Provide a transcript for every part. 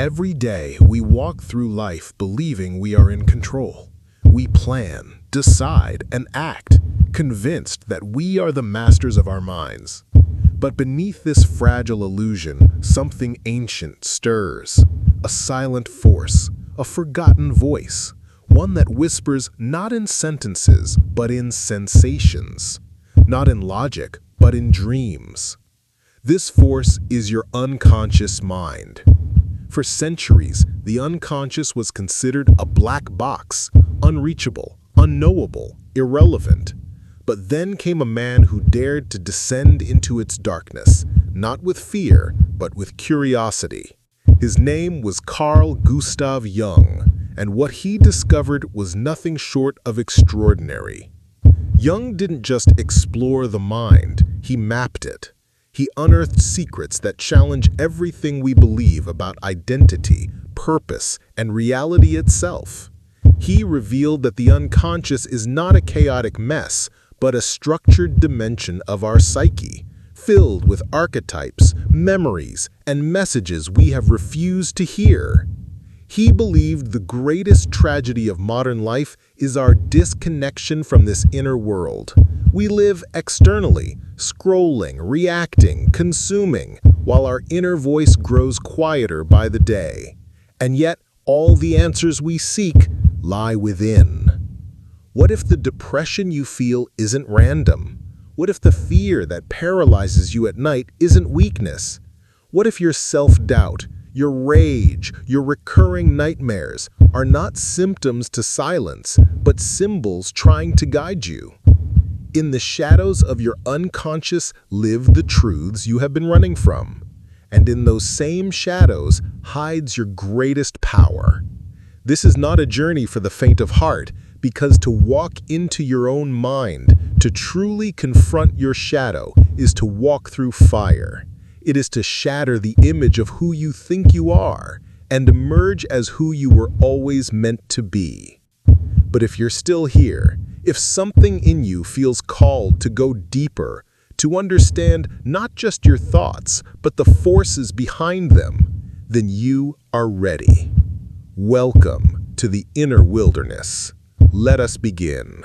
Every day, we walk through life believing we are in control. We plan, decide, and act, convinced that we are the masters of our minds. But beneath this fragile illusion, something ancient stirs. A silent force, a forgotten voice, one that whispers not in sentences, but in sensations. Not in logic, but in dreams. This force is your unconscious mind. For centuries, the unconscious was considered a black box, unreachable, unknowable, irrelevant. But then came a man who dared to descend into its darkness, not with fear, but with curiosity. His name was Carl Gustav Jung, and what he discovered was nothing short of extraordinary. Jung didn't just explore the mind, he mapped it. He unearthed secrets that challenge everything we believe about identity, purpose, and reality itself. He revealed that the unconscious is not a chaotic mess, but a structured dimension of our psyche, filled with archetypes, memories, and messages we have refused to hear. He believed the greatest tragedy of modern life is our disconnection from this inner world. We live externally, scrolling, reacting, consuming, while our inner voice grows quieter by the day. And yet, all the answers we seek lie within. What if the depression you feel isn't random? What if the fear that paralyzes you at night isn't weakness? What if your self-doubt, your rage, your recurring nightmares are not symptoms to silence, but symbols trying to guide you? In the shadows of your unconscious live the truths you have been running from. And in those same shadows hides your greatest power. This is not a journey for the faint of heart, because to walk into your own mind, to truly confront your shadow, is to walk through fire. It is to shatter the image of who you think you are and emerge as who you were always meant to be. But if you're still here, if something in you feels called to go deeper, to understand not just your thoughts, but the forces behind them, then you are ready. Welcome to the inner wilderness. Let us begin.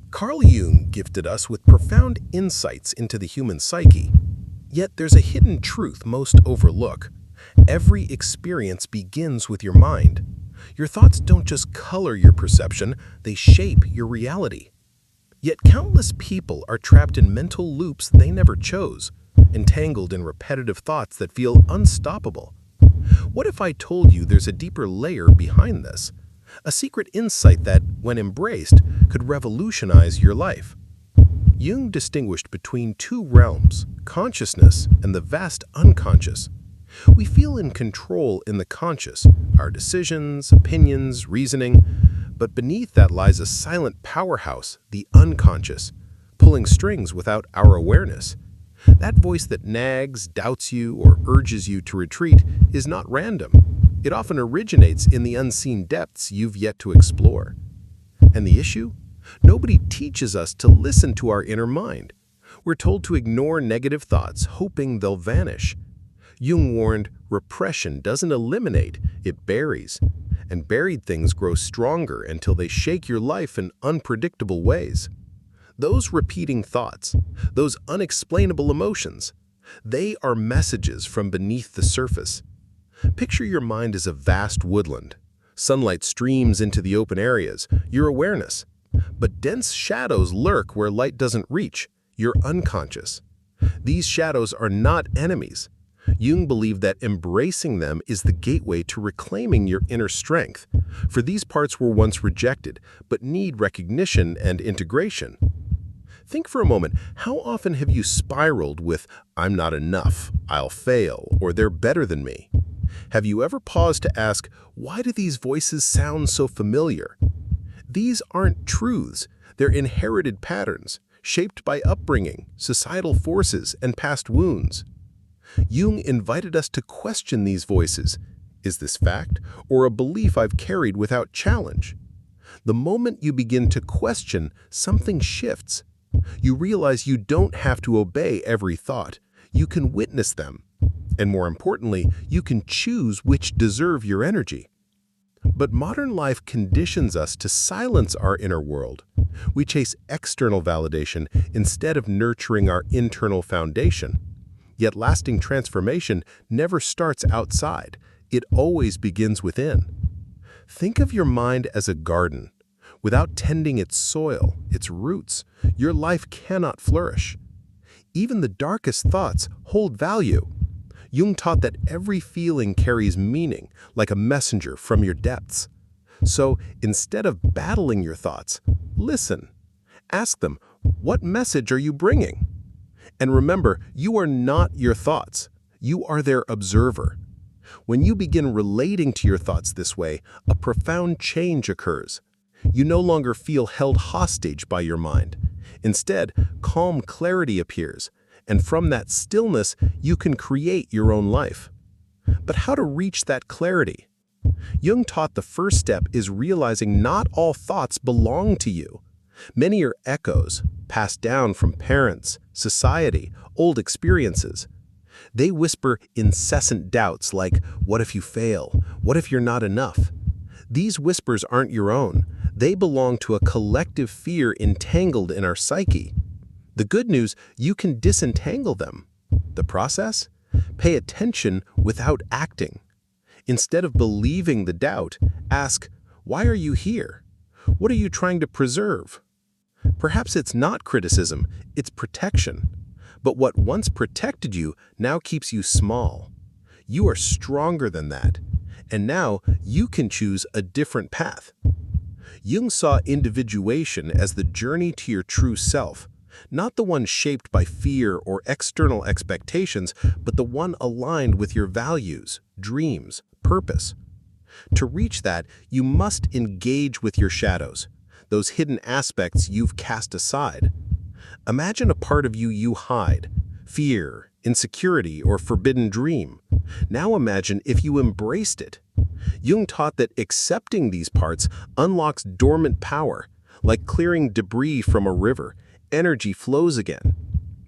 Carl Jung gifted us with profound insights into the human psyche. Yet there's a hidden truth most overlook. Every experience begins with your mind. Your thoughts don't just color your perception, they shape your reality. Yet countless people are trapped in mental loops they never chose, entangled in repetitive thoughts that feel unstoppable. What if I told you there's a deeper layer behind this? A secret insight that, when embraced, could revolutionize your life. Jung distinguished between two realms, consciousness and the vast unconscious. We feel in control in the conscious, our decisions, opinions, reasoning, but beneath that lies a silent powerhouse, the unconscious, pulling strings without our awareness. That voice that nags, doubts you, or urges you to retreat is not random. It often originates in the unseen depths you've yet to explore. And the issue? Nobody teaches us to listen to our inner mind. We're told to ignore negative thoughts, hoping they'll vanish. Jung warned, repression doesn't eliminate, it buries. And buried things grow stronger until they shake your life in unpredictable ways. Those repeating thoughts, those unexplainable emotions, they are messages from beneath the surface. Picture your mind as a vast woodland. Sunlight streams into the open areas, your awareness. But dense shadows lurk where light doesn't reach, your unconscious. These shadows are not enemies. Jung believed that embracing them is the gateway to reclaiming your inner strength, for these parts were once rejected, but need recognition and integration. Think for a moment, how often have you spiraled with, "I'm not enough, I'll fail," or "they're better than me"? Have you ever paused to ask, why do these voices sound so familiar? These aren't truths, they're inherited patterns, shaped by upbringing, societal forces, and past wounds. Jung invited us to question these voices. Is this fact, or a belief I've carried without challenge? The moment you begin to question, something shifts. You realize you don't have to obey every thought. You can witness them. And more importantly, you can choose which deserve your energy. But modern life conditions us to silence our inner world. We chase external validation instead of nurturing our internal foundation. Yet lasting transformation never starts outside. It always begins within. Think of your mind as a garden. Without tending its soil, its roots, your life cannot flourish. Even the darkest thoughts hold value. Jung taught that every feeling carries meaning, like a messenger from your depths. So instead of battling your thoughts, listen. Ask them, what message are you bringing? And remember, you are not your thoughts. You are their observer. When you begin relating to your thoughts this way, a profound change occurs. You no longer feel held hostage by your mind. Instead, calm clarity appears, and from that stillness, you can create your own life. But how to reach that clarity? Jung taught the first step is realizing not all thoughts belong to you. Many are echoes, passed down from parents, society, old experiences. They whisper incessant doubts like, what if you fail? What if you're not enough? These whispers aren't your own. They belong to a collective fear entangled in our psyche. The good news, you can disentangle them. The process? Pay attention without acting. Instead of believing the doubt, ask, why are you here? What are you trying to preserve? Perhaps it's not criticism, it's protection. But what once protected you now keeps you small. You are stronger than that. And now you can choose a different path. Jung saw individuation as the journey to your true self, not the one shaped by fear or external expectations, but the one aligned with your values, dreams, purpose. To reach that, you must engage with your shadows, those hidden aspects you've cast aside. Imagine a part of you hide, fear, insecurity, or forbidden dream. Now imagine if you embraced it. Jung taught that accepting these parts unlocks dormant power. Like clearing debris from a river, energy flows again.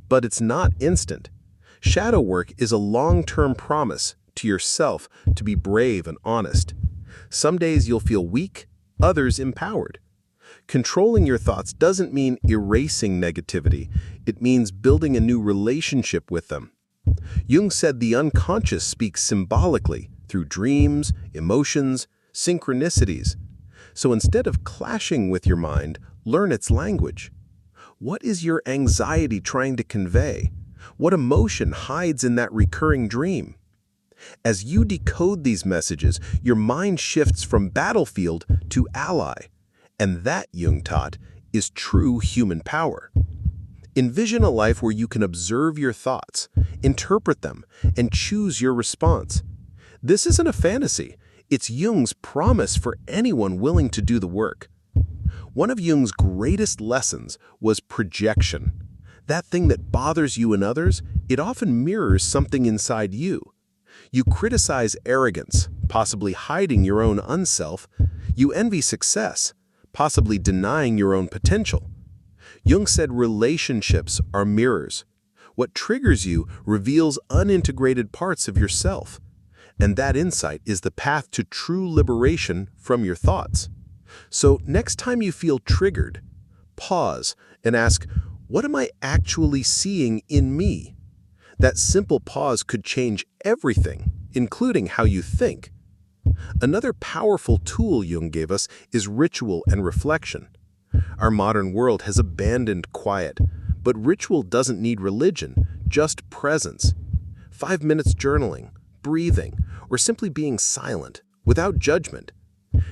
But it's not instant. Shadow work is a long-term promise to yourself to be brave and honest. Some days you'll feel weak, others empowered. Controlling your thoughts doesn't mean erasing negativity. It means building a new relationship with them. Jung said the unconscious speaks symbolically through dreams, emotions, synchronicities. So instead of clashing with your mind, learn its language. What is your anxiety trying to convey? What emotion hides in that recurring dream? As you decode these messages, your mind shifts from battlefield to ally. And that, Jung taught, is true human power. Envision a life where you can observe your thoughts, interpret them, and choose your response. This isn't a fantasy. It's Jung's promise for anyone willing to do the work. One of Jung's greatest lessons was projection. That thing that bothers you in others, it often mirrors something inside you. You criticize arrogance, possibly hiding your own unself. You envy success, possibly denying your own potential. Jung said relationships are mirrors. What triggers you reveals unintegrated parts of yourself. And that insight is the path to true liberation from your thoughts. So next time you feel triggered, pause and ask, what am I actually seeing in me? That simple pause could change everything, including how you think. Another powerful tool Jung gave us is ritual and reflection. Our modern world has abandoned quiet, but ritual doesn't need religion, just presence. 5 minutes journaling, breathing, or simply being silent, without judgment.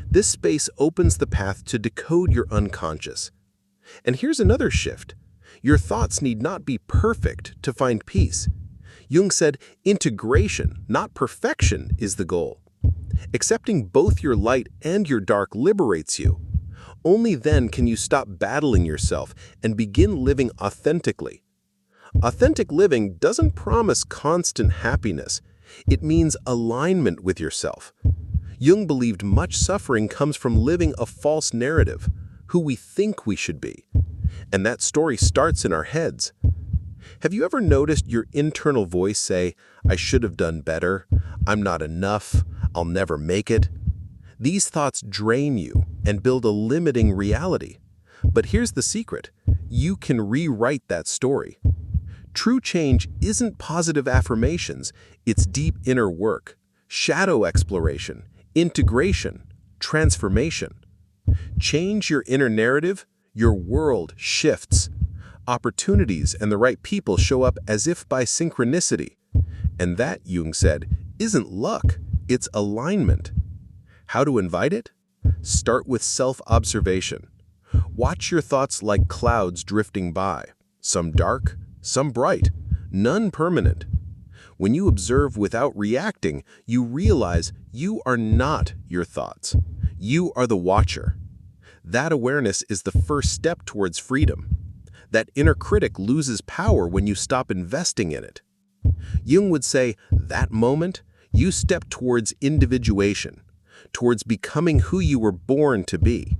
This space opens the path to decode your unconscious. And here's another shift. Your thoughts need not be perfect to find peace. Jung said integration, not perfection, is the goal. Accepting both your light and your dark liberates you. Only then can you stop battling yourself and begin living authentically. Authentic living doesn't promise constant happiness. It means alignment with yourself. Jung believed much suffering comes from living a false narrative, who we think we should be. And that story starts in our heads. Have you ever noticed your internal voice say, "I should have done better, I'm not enough, I'll never make it"? These thoughts drain you and build a limiting reality. But here's the secret: you can rewrite that story. True change isn't positive affirmations, it's deep inner work, shadow exploration, integration, transformation. Change your inner narrative, your world shifts. Opportunities and the right people show up as if by synchronicity. And that, Jung said, isn't luck, it's alignment. How to invite it? Start with self-observation. Watch your thoughts like clouds drifting by, some dark, some bright, none permanent. When you observe without reacting, you realize you are not your thoughts. You are the watcher. That awareness is the first step towards freedom. That inner critic loses power when you stop investing in it. Jung would say, that moment, you step towards individuation, towards becoming who you were born to be.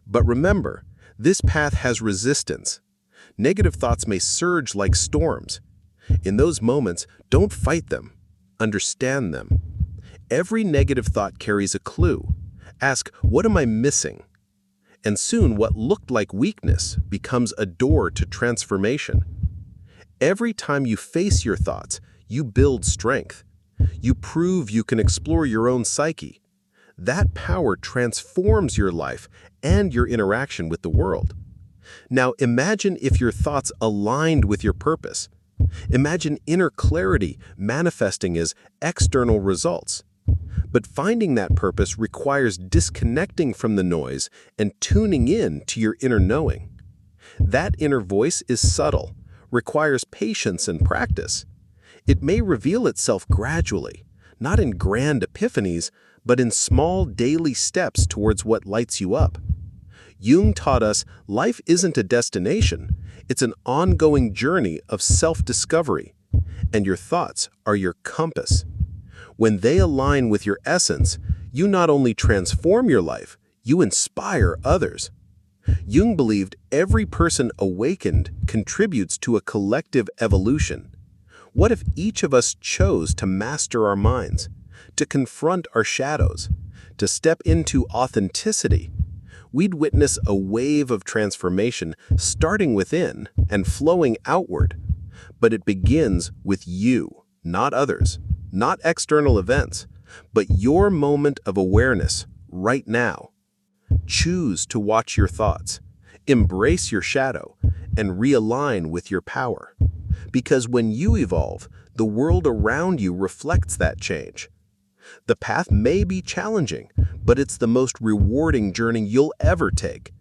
But remember, this path has resistance. Negative thoughts may surge like storms. In those moments, don't fight them. Understand them. Every negative thought carries a clue. Ask, what am I missing? And soon what looked like weakness becomes a door to transformation. Every time you face your thoughts, you build strength. You prove you can explore your own psyche. That power transforms your life and your interaction with the world. Now imagine if your thoughts aligned with your purpose. Imagine inner clarity manifesting as external results. But finding that purpose requires disconnecting from the noise and tuning in to your inner knowing. That inner voice is subtle, requires patience and practice. It may reveal itself gradually, not in grand epiphanies, but in small daily steps towards what lights you up. Jung taught us life isn't a destination, it's an ongoing journey of self-discovery, and your thoughts are your compass. When they align with your essence, you not only transform your life, you inspire others. Jung believed every person awakened contributes to a collective evolution. What if each of us chose to master our minds, to confront our shadows, to step into authenticity? We'd witness a wave of transformation starting within and flowing outward. But it begins with you, not others, not external events, but your moment of awareness right now. Choose to watch your thoughts, embrace your shadow, and realign with your power. Because when you evolve, the world around you reflects that change. The path may be challenging, but it's the most rewarding journey you'll ever take.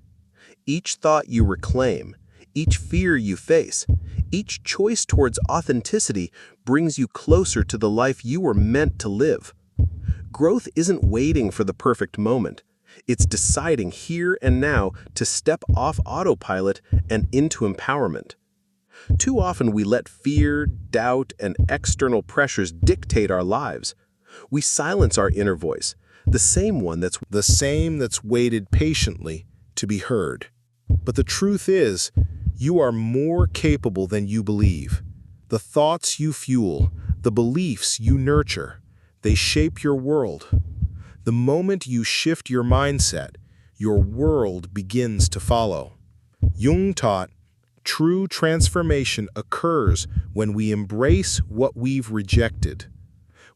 Each thought you reclaim, each fear you face, each choice towards authenticity brings you closer to the life you were meant to live. Growth isn't waiting for the perfect moment. It's deciding here and now to step off autopilot and into empowerment. Too often we let fear, doubt, and external pressures dictate our lives. We silence our inner voice, the same that's waited patiently to be heard. But the truth is, you are more capable than you believe. The thoughts you fuel, the beliefs you nurture, they shape your world. The moment you shift your mindset, your world begins to follow. Jung taught, true transformation occurs when we embrace what we've rejected.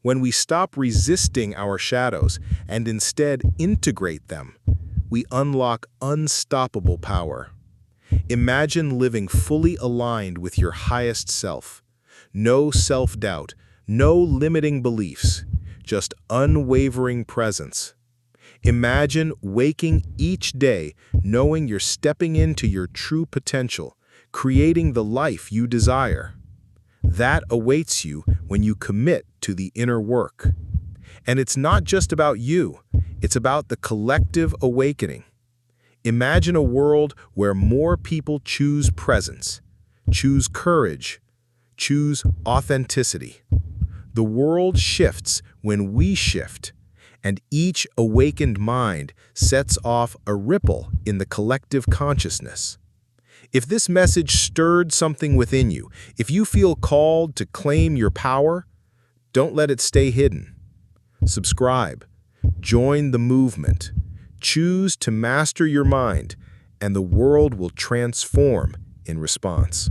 When we stop resisting our shadows and instead integrate them, we unlock unstoppable power. Imagine living fully aligned with your highest self. No self-doubt, no limiting beliefs, just unwavering presence. Imagine waking each day knowing you're stepping into your true potential, creating the life you desire. That awaits you when you commit to the inner work. And it's not just about you, it's about the collective awakening. Imagine a world where more people choose presence, choose courage, choose authenticity. The world shifts when we shift, and each awakened mind sets off a ripple in the collective consciousness. If this message stirred something within you, if you feel called to claim your power, don't let it stay hidden. Subscribe, join the movement, choose to master your mind, and the world will transform in response.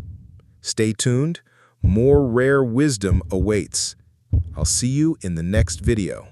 Stay tuned, more rare wisdom awaits. I'll see you in the next video.